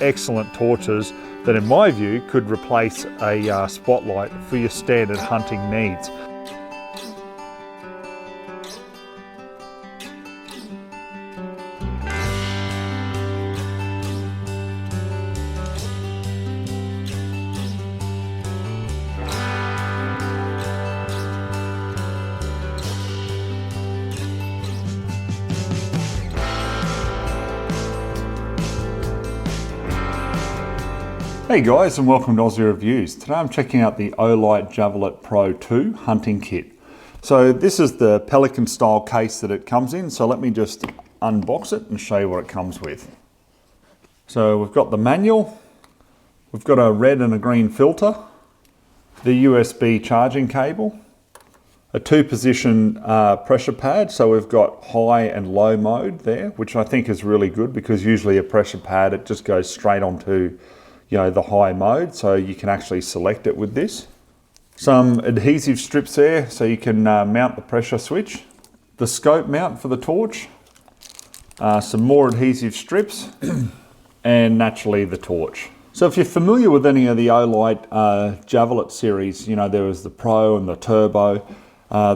excellent torches that in my view could replace a spotlight for your standard hunting needs. Hey guys, and welcome to Aussie Reviews. Today I'm checking out the Olight Javelot Pro 2 hunting kit. So this is the Pelican style case that it comes in, so let me just unbox it and show you what it comes with. So we've got the manual, we've got a red and a green filter, the USB charging cable, a 2-position pressure pad, so we've got high and low mode there, which I think is really good because usually a pressure pad, it just goes straight onto the high mode, so you can actually select it with this. Some adhesive strips there so you can mount the pressure switch. The scope mount for the torch, some more adhesive strips, and naturally the torch. So if you're familiar with any of the Olight Javelot series, there was the Pro and the Turbo.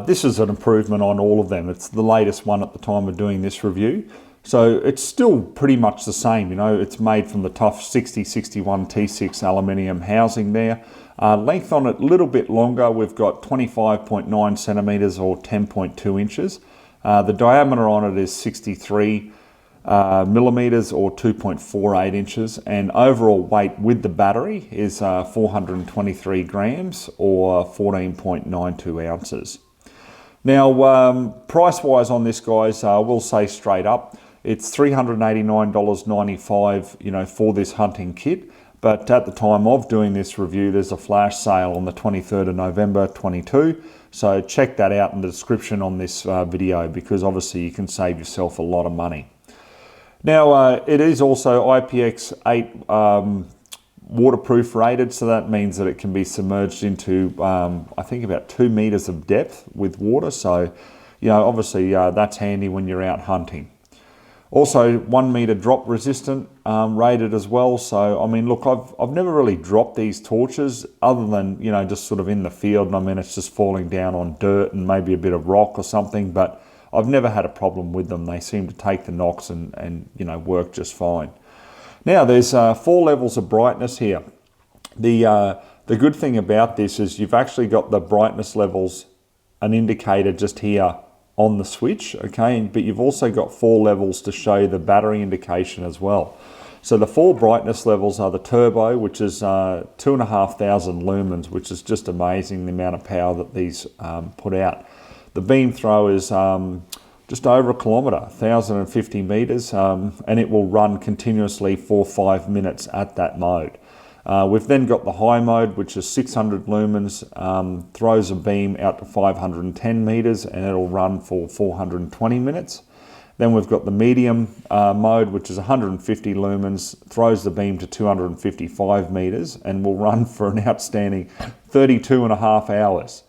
This is an improvement on all of them. It's the latest one at the time of doing this review. So it's still pretty much the same, it's made from the tough 6061 T6 aluminium housing there. Length on it a little bit longer, we've got 25.9 centimeters or 10.2 inches. The diameter on it is 63 millimeters or 2.48 inches, and overall weight with the battery is 423 grams or 14.92 ounces. Now, price-wise on this, guys, we'll say straight up, it's $389.95, for this hunting kit. But at the time of doing this review, there's a flash sale on the 23rd of November 22. So check that out in the description on this video, because obviously you can save yourself a lot of money. Now, it is also IPX8 waterproof rated, so that means that it can be submerged into, I think, about 2 meters of depth with water. So, obviously that's handy when you're out hunting. Also 1 meter drop resistant rated as well. So, I mean, look, I've never really dropped these torches other than, just sort of in the field. And I mean, it's just falling down on dirt and maybe a bit of rock or something, but I've never had a problem with them. They seem to take the knocks and work just fine. Now, there's 4 levels of brightness here. The good thing about this is you've actually got the brightness levels, an indicator just here on the switch, okay? But you've also got 4 levels to show you the battery indication as well. So the 4 brightness levels are the turbo, which is 2,500 lumens, which is just amazing the amount of power that these put out. The beam throw is just over 1 kilometer, 1,050 meters, and it will run continuously for 5 minutes at that mode. We've then got the high mode, which is 600 lumens, throws a beam out to 510 meters, and it'll run for 420 minutes. Then we've got the medium mode, which is 150 lumens, throws the beam to 255 meters, and will run for an outstanding 32.5 hours.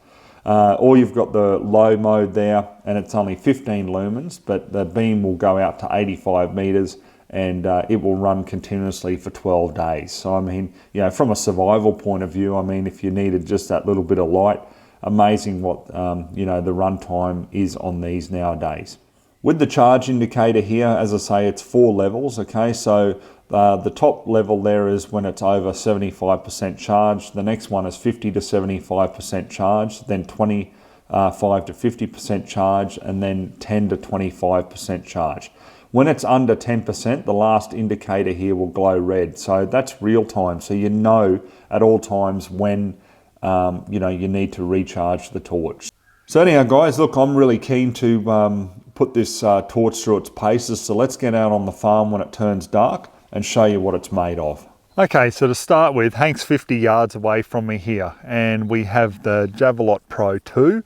Or you've got the low mode there, and it's only 15 lumens, but the beam will go out to 85 meters, and it will run continuously for 12 days. So, I mean, from a survival point of view, I mean, if you needed just that little bit of light, amazing what, the run time is on these nowadays. With the charge indicator here, as I say, it's 4 levels, okay? So the top level there is when it's over 75% charged. The next one is 50 to 75% charge, then 25 to 50% charge, and then 10 to 25% charge. When it's under 10%, the last indicator here will glow red. So that's real time. So at all times when you need to recharge the torch. So anyhow, guys, look, I'm really keen to put this torch through its paces. So let's get out on the farm when it turns dark and show you what it's made of. Okay, so to start with, Hank's 50 yards away from me here, and we have the Javelot Pro 2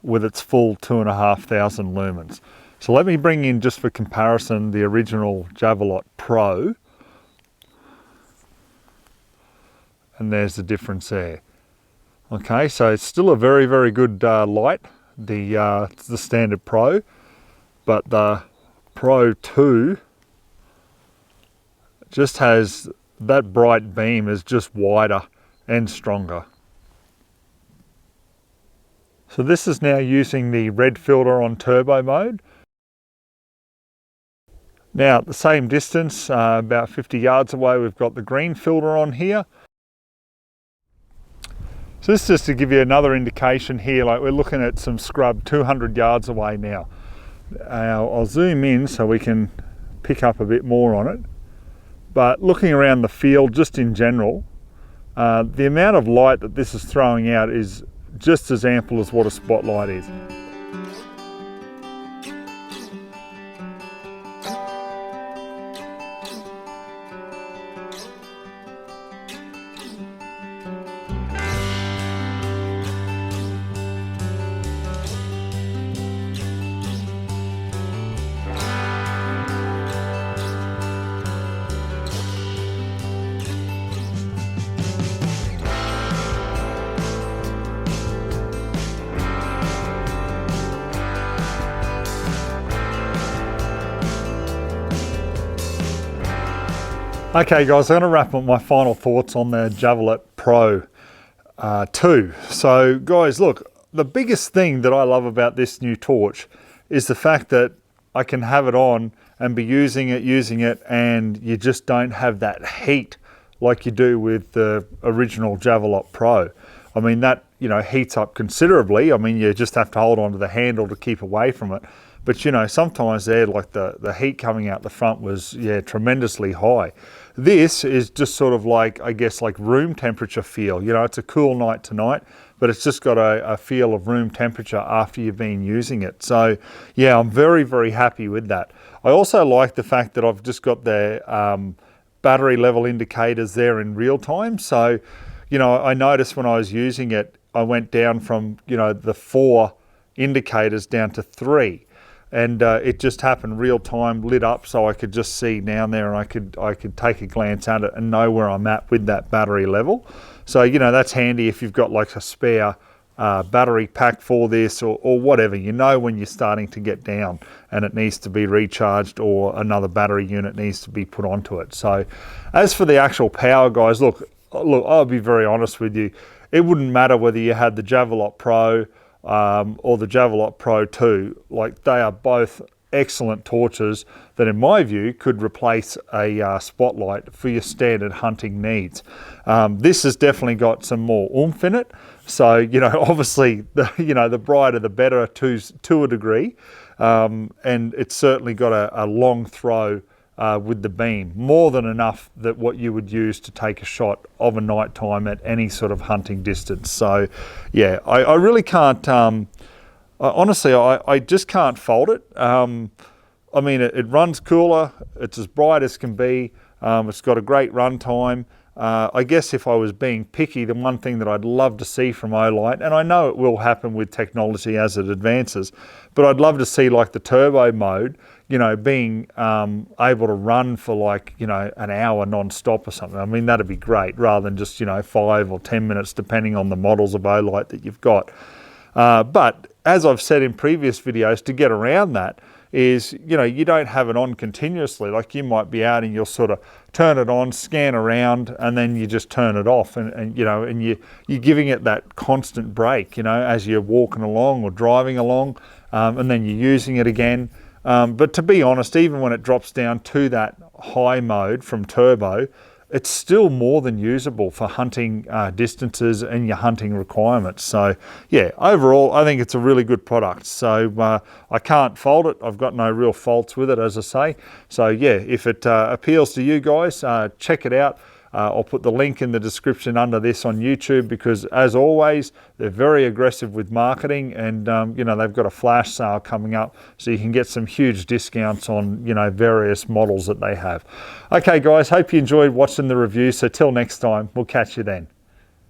with its full 2,500 lumens. So let me bring in, just for comparison, the original Javelot Pro. And there's the difference there. Okay, so it's still a very, very good light, the standard Pro, but the Pro 2 just has that bright beam is just wider and stronger. So this is now using the red filter on turbo mode. Now at the same distance, about 50 yards away, we've got the green filter on here. So this is just to give you another indication here, like we're looking at some scrub 200 yards away now. I'll zoom in so we can pick up a bit more on it. But looking around the field, just in general, the amount of light that this is throwing out is just as ample as what a spotlight is. Okay guys, I'm going to wrap up my final thoughts on the Javelot Pro 2. So guys, look, the biggest thing that I love about this new torch is the fact that I can have it on and be using it, and you just don't have that heat like you do with the original Javelot Pro. I mean, that, you know, heats up considerably. I mean, you just have to hold on to the handle to keep away from it. But, you know, sometimes there, like the heat coming out the front was, yeah, tremendously high. This is just sort of like, I guess, like room temperature feel. You know, it's a cool night tonight, but it's just got a feel of room temperature after you've been using it. So, yeah, I'm very, very happy with that. I also like the fact that I've just got the battery level indicators there in real time. So, you know, I noticed when I was using it, I went down from, you know, the 4 indicators down to 3. And it just happened real time, lit up, so I could just see down there, and I could take a glance at it and know where I'm at with that battery level. So, you know, that's handy if you've got like a spare battery pack for this or whatever. You know when you're starting to get down and it needs to be recharged or another battery unit needs to be put onto it. So as for the actual power, guys, look, I'll be very honest with you. It wouldn't matter whether you had the Javelot Pro or the Javelot Pro 2. Like, they are both excellent torches that, in my view, could replace a spotlight for your standard hunting needs. This has definitely got some more oomph in it. So, you know, obviously, the brighter the better to a degree. And it's certainly got a long throw with the beam, more than enough that what you would use to take a shot of a night time at any sort of hunting distance. So yeah, I really can't, honestly, I just can't fault it. I mean, it runs cooler, it's as bright as can be, it's got a great run time. I guess if I was being picky, the one thing that I'd love to see from Olight, and I know it will happen with technology as it advances, but I'd love to see like the turbo mode, you know, being able to run for like, you know, an hour non-stop or something. I mean, that'd be great, rather than just, you know, 5 or 10 minutes, depending on the models of Olight that you've got. But as I've said in previous videos, to get around that is, you know, you don't have it on continuously. Like, you might be out and you'll sort of turn it on, scan around, and then you just turn it off, and you know, and you're giving it that constant break, you know, as you're walking along or driving along, and then you're using it again. But to be honest, even when it drops down to that high mode from turbo, it's still more than usable for hunting distances and your hunting requirements. So yeah, overall, I think it's a really good product. So I can't fault it. I've got no real faults with it, as I say. So yeah, if it appeals to you guys, check it out. I'll put the link in the description under this on YouTube, because as always, they're very aggressive with marketing, and you know, they've got a flash sale coming up, so you can get some huge discounts on, you know, various models that they have. Okay guys, hope you enjoyed watching the review. So till next time, we'll catch you then.